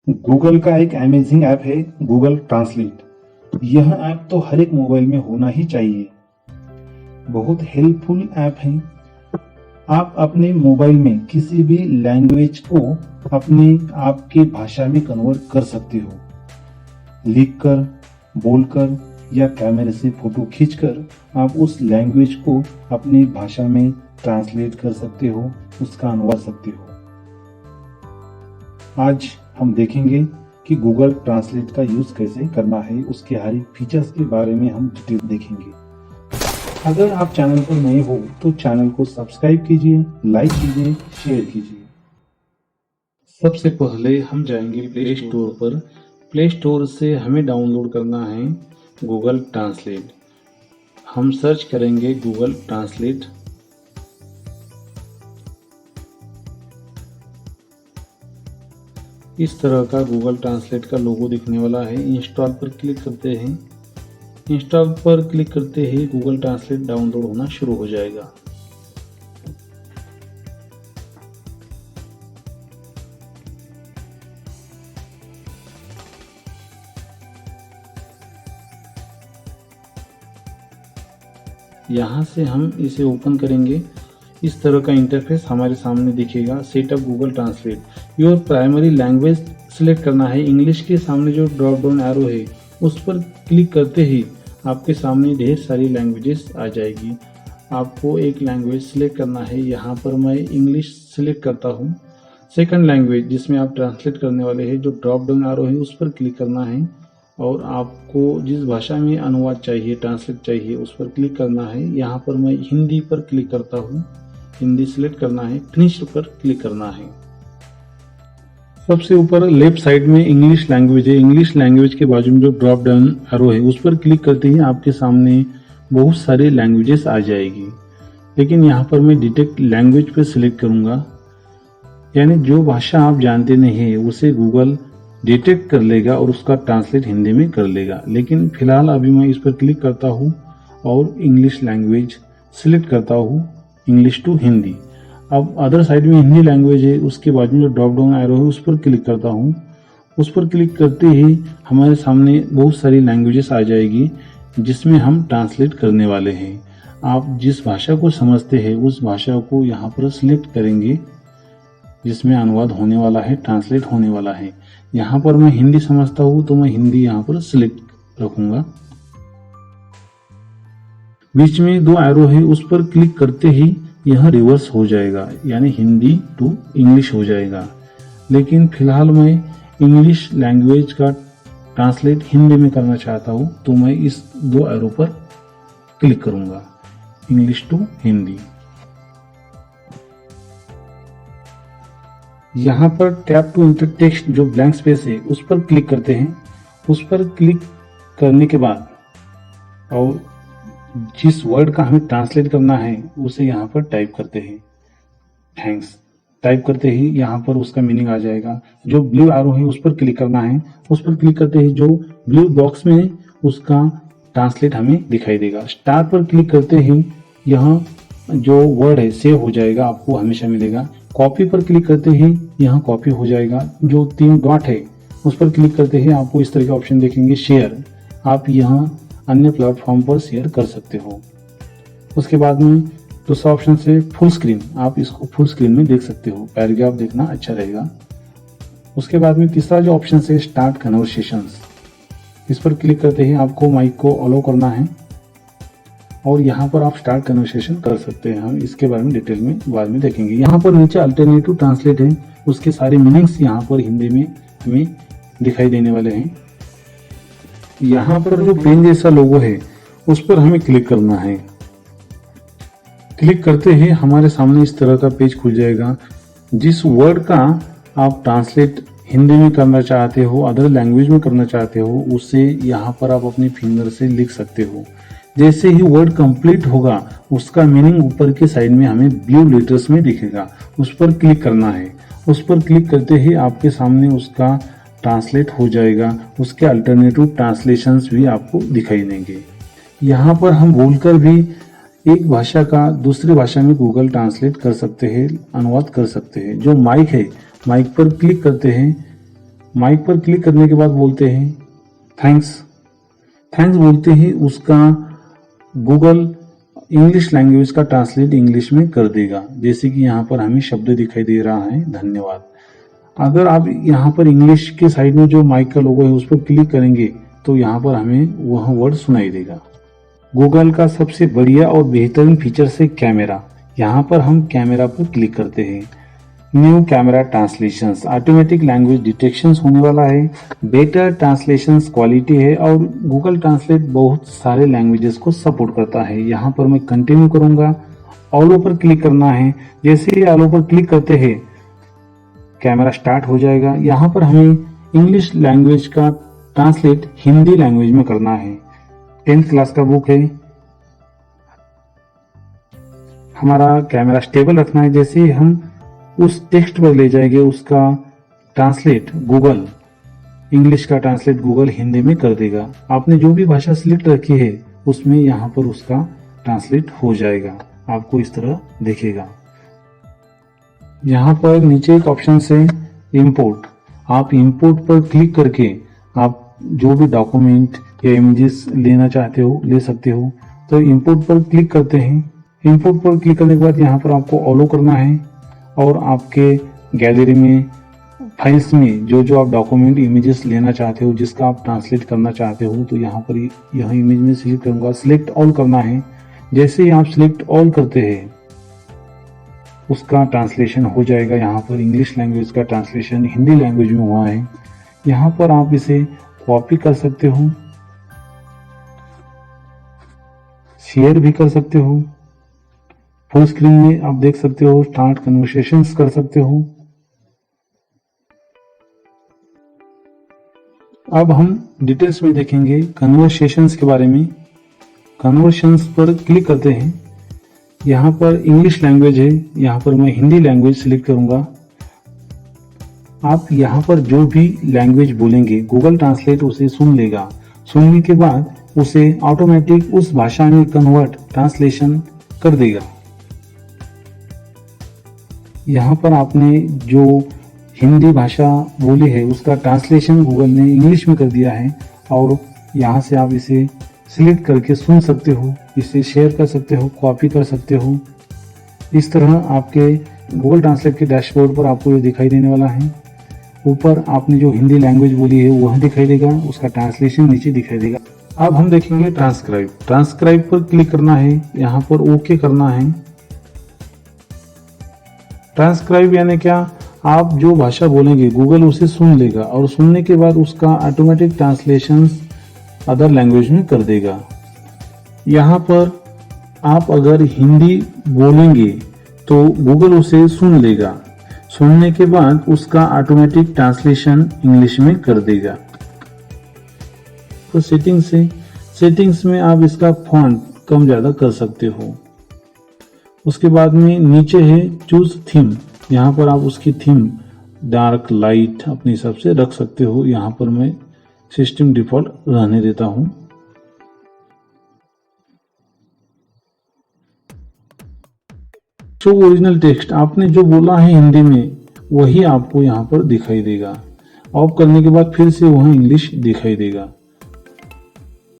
Google का एक amazing app है गूगल ट्रांसलेट। यह ऐप तो हर एक मोबाइल में होना ही चाहिए। बहुत हेल्पफुल ऐप है। आप अपने मोबाइल में किसी भी लैंग्वेज को अपने आपके भाषा में कन्वर्ट कर सकते हो। लिखकर, बोलकर या कैमरे से फोटो खींचकर आप उस लैंग्वेज को अपनी भाषा में ट्रांसलेट कर सकते हो, उसका अनुवाद सकते हो। आज हम देखेंगे कि गूगल ट्रांसलेट का यूज कैसे करना है, उसके हर एक फीचर्स के बारे में हम डिटेल देखेंगे। अगर आप चैनल पर नए हो तो चैनल को सब्सक्राइब कीजिए, लाइक कीजिए, शेयर कीजिए। सबसे पहले हम जाएंगे प्ले स्टोर पर। प्ले स्टोर से हमें डाउनलोड करना है गूगल ट्रांसलेट। हम सर्च करेंगे गूगल ट्रांसलेट। इस तरह का गूगल ट्रांसलेट का लोगो दिखने वाला है। इंस्टॉल पर क्लिक करते हैं। इंस्टॉल पर क्लिक करते ही गूगल ट्रांसलेट डाउनलोड होना शुरू हो जाएगा। यहाँ से हम इसे ओपन करेंगे। इस तरह का इंटरफेस हमारे सामने दिखेगा। Setup Google translate. Your primary language select करना है। इंग्लिश के सामने जो ड्रॉप डाउन एरो है उस पर क्लिक करते ही आपके सामने ढेर सारी लैंग्वेजेस आ जाएगी। आपको एक लैंग्वेज सिलेक्ट करना है। यहाँ पर मैं इंग्लिश सिलेक्ट करता हूँ। सेकंड लैंग्वेज जिसमें आप ट्रांसलेट करने वाले हैं, जो ड्रॉप डाउन एरो है उस पर क्लिक करना है और आपको जिस भाषा में अनुवाद चाहिए, ट्रांसलेट चाहिए, उस पर क्लिक करना है। यहाँ पर मैं हिंदी पर क्लिक करता हूँ। हिंदी सिलेक्ट करना है। फिनिश पर क्लिक करना है। सबसे ऊपर लेफ्ट साइड में इंग्लिश लैंग्वेज है। इंग्लिश लैंग्वेज के बाजू में जो ड्रॉप डाउन एरो है उस पर क्लिक करते ही आपके सामने बहुत सारे लैंग्वेजेस आ जाएगी। लेकिन यहाँ पर मैं डिटेक्ट लैंग्वेज पर सिलेक्ट करूंगा, यानी जो भाषा आप जानते नहीं है उसे गूगल डिटेक्ट कर लेगा और उसका ट्रांसलेट हिंदी में कर लेगा। लेकिन फिलहाल अभी मैं इस पर क्लिक करता हूँ और इंग्लिश लैंग्वेज सिलेक्ट करता हूँ, इंग्लिश टू हिंदी। अब अदर साइड में हिंदी लैंग्वेज है, उसके बाद में जो ड्रॉप डाउन एरो है उस पर क्लिक करता हूँ। उस पर क्लिक करते ही हमारे सामने बहुत सारी लैंग्वेजेस आ जाएगी जिसमें हम ट्रांसलेट करने वाले हैं। आप जिस भाषा को समझते हैं उस भाषा को यहाँ पर सिलेक्ट करेंगे जिसमें अनुवाद होने वाला है, ट्रांसलेट होने वाला है। यहाँ पर मैं हिंदी समझता हूँ तो मैं हिंदी यहाँ पर सिलेक्ट रखूंगा। बीच में दो एरो है, उस पर क्लिक करते ही यह रिवर्स हो जाएगा, यानी हिंदी टू इंग्लिश हो जाएगा। लेकिन फिलहाल मैं इंग्लिश लैंग्वेज का ट्रांसलेट हिंदी में करना चाहता हूँ तो मैं इस दो एरो पर क्लिक करूंगा, इंग्लिश टू हिंदी। यहाँ पर टैप टू इंटर टेक्स्ट जो ब्लैंक स्पेस है उस पर क्लिक करते हैं। उस पर क्लिक करने के बाद और जिस वर्ड का हमें ट्रांसलेट करना है उसे यहाँ पर टाइप करते हैं, थैंक्स। टाइप करते ही यहाँ पर उसका मीनिंग आ जाएगा। जो ब्लू एरो है उस पर क्लिक करना है। उस पर क्लिक करते ही जो ब्लू बॉक्स में उसका ट्रांसलेट हमें दिखाई देगा। स्टार पर क्लिक करते ही यहाँ जो वर्ड है सेव हो जाएगा, आपको हमेशा मिलेगा। कॉपी पर क्लिक करते ही यहाँ कॉपी हो जाएगा। जो 3 डॉट है उस पर क्लिक करते ही आपको इस तरह का ऑप्शन देखेंगे, शेयर। आप यहाँ अन्य प्लेटफॉर्म पर शेयर कर सकते हो। उसके बाद में दूसरा ऑप्शन से फुल स्क्रीन, आप इसको फुल स्क्रीन में देख सकते हो। पैराग्राफ देखना अच्छा रहेगा। उसके बाद में तीसरा जो ऑप्शन से स्टार्ट कन्वर्सेशंस, इस पर क्लिक करते ही आपको माइक को अलो करना है और यहाँ पर आप स्टार्ट कन्वर्सेशन कर सकते हैं। हम इसके बारे में डिटेल में बाद में देखेंगे। यहाँ पर नीचे अल्टरनेटिव ट्रांसलेट है, उसके सारे मीनिंग्स यहाँ पर हिंदी में हमें दिखाई देने वाले हैं। यहाँ पर जो पेन जैसा लोगो है उस पर हमें क्लिक करना है। क्लिक करते ही हमारे सामने इस तरह का पेज खुल जाएगा। जिस वर्ड का आप ट्रांसलेट हिंदी में करना चाहते हो, अदर लैंग्वेज में करना चाहते हो, उसे यहाँ पर आप अपने फिंगर से लिख सकते हो। जैसे ही वर्ड कंप्लीट होगा उसका मीनिंग ऊपर के साइड में हमें ब्लू लेटर्स में दिखेगा, उस पर क्लिक करना है। उस पर क्लिक करते ही आपके सामने उसका ट्रांसलेट हो जाएगा। उसके अल्टरनेटिव ट्रांसलेशंस भी आपको दिखाई देंगे। यहाँ पर हम बोलकर भी एक भाषा का दूसरी भाषा में गूगल ट्रांसलेट कर सकते हैं, अनुवाद कर सकते हैं। जो माइक है, माइक पर क्लिक करते हैं माइक पर क्लिक करने के बाद बोलते हैं थैंक्स। थैंक्स बोलते ही उसका गूगल इंग्लिश लैंग्वेज का ट्रांसलेट इंग्लिश में कर देगा। जैसे कि यहाँ पर हमें शब्द दिखाई दे रहा है धन्यवाद। अगर आप यहाँ पर इंग्लिश के साइड में जो माइक का लोगो है उस पर क्लिक करेंगे तो यहाँ पर हमें वह वर्ड सुनाई देगा। गूगल का सबसे बढ़िया और बेहतरीन फीचर है कैमरा। यहाँ पर हम कैमरा पर क्लिक करते हैं। New camera translations, automatic language detections होने वाला है, बेटर ट्रांसलेशंस क्वालिटी है और गूगल ट्रांसलेट बहुत सारे लैंग्वेजेस को सपोर्ट करता है। यहाँ पर मैं कंटिन्यू करूंगा। ऑल ओवर क्लिक करना है। जैसे ही ऑल ओवर क्लिक करते हैं कैमरा स्टार्ट हो जाएगा। यहाँ पर हमें इंग्लिश लैंग्वेज का ट्रांसलेट हिंदी लैंग्वेज में करना है। 10th क्लास का बुक है। हमारा कैमरा स्टेबल रखना है। जैसे ही हम उस टेक्स्ट पर ले जाएंगे उसका ट्रांसलेट गूगल, इंग्लिश का ट्रांसलेट गूगल हिंदी में कर देगा। आपने जो भी भाषा सिलेक्ट रखी है उसमें यहाँ पर उसका ट्रांसलेट हो जाएगा। आपको इस तरह दिखेगा। यहाँ पर नीचे एक ऑप्शन है इंपोर्ट। आप इंपोर्ट पर क्लिक करके आप जो भी डॉक्यूमेंट या इमेजेस लेना चाहते हो ले सकते हो। तो इंपोर्ट पर क्लिक करते हैं। इंपोर्ट पर क्लिक करने के बाद यहाँ पर आपको ऑलो करना है और आपके गैलरी में फाइल्स में जो जो आप डॉक्यूमेंट इमेजेस लेना चाहते हो, जिसका आप ट्रांसलेट करना चाहते हो, तो यहाँ पर यह इमेज में सिलेक्ट करूंगा। सिलेक्ट ऑल करना है। जैसे ही आप सिलेक्ट ऑल करते हैं उसका ट्रांसलेशन हो जाएगा। यहाँ पर इंग्लिश लैंग्वेज का ट्रांसलेशन हिंदी लैंग्वेज में हुआ है। यहाँ पर आप इसे कॉपी कर सकते हो, शेयर भी कर सकते हो। फुल स्क्रीन में आप देख सकते हो, स्टार्ट कन्वर्सेशंस कर सकते हो। अब हम डिटेल्स में देखेंगे कन्वर्सेशंस के बारे में। कन्वर्सेशंस पर क्लिक करते हैं। यहाँ पर इंग्लिश लैंग्वेज है, यहाँ पर मैं हिंदी लैंग्वेज सिलेक्ट करूंगा। आप यहाँ पर जो भी लैंग्वेज बोलेंगे गूगल ट्रांसलेट उसे सुन लेगा। सुनने के बाद उसे ऑटोमेटिक उस भाषा में कन्वर्ट ट्रांसलेशन कर देगा। यहाँ पर आपने जो हिंदी भाषा बोली है उसका ट्रांसलेशन गूगल ने इंग्लिश में कर दिया है और यहाँ से आप इसे सिलेक्ट करके सुन सकते हो, इसे शेयर कर सकते हो, कॉपी कर सकते हो। इस तरह आपके गूगल ट्रांसलेट के डैशबोर्ड पर आपको ये दिखाई देने वाला है। ऊपर आपने जो हिंदी लैंग्वेज बोली है वह दिखाई देगा, उसका ट्रांसलेशन नीचे दिखाई देगा। अब हम देखेंगे ट्रांसक्राइब। ट्रांसक्राइब पर क्लिक करना है, यहाँ पर ओके करना है। ट्रांसक्राइब यानी क्या, आप जो भाषा बोलेंगे गूगल उसे सुन लेगा और सुनने के बाद उसका ऑटोमेटिक ट्रांसलेशन अदर लैंग्वेज में कर देगा। यहाँ पर आप अगर हिंदी बोलेंगे तो गूगल उसे सुन लेगा, सुनने के बाद उसका ऑटोमेटिक ट्रांसलेशन इंग्लिश में कर देगा। तो सेटिंग्स में आप इसका फॉन्ट कम ज्यादा कर सकते हो। उसके बाद में नीचे है चूज थीम। यहाँ पर आप उसकी थीम डार्क लाइट अपने हिसाब से रख सकते हो। यहाँ पर मैं सिस्टम डिफॉल्ट रहने देता हूँ। जो ओरिजिनल टेक्स्ट आपने जो बोला है हिंदी में वही आपको यहाँ पर दिखाई देगा। ऑफ करने के बाद फिर से वह इंग्लिश दिखाई देगा।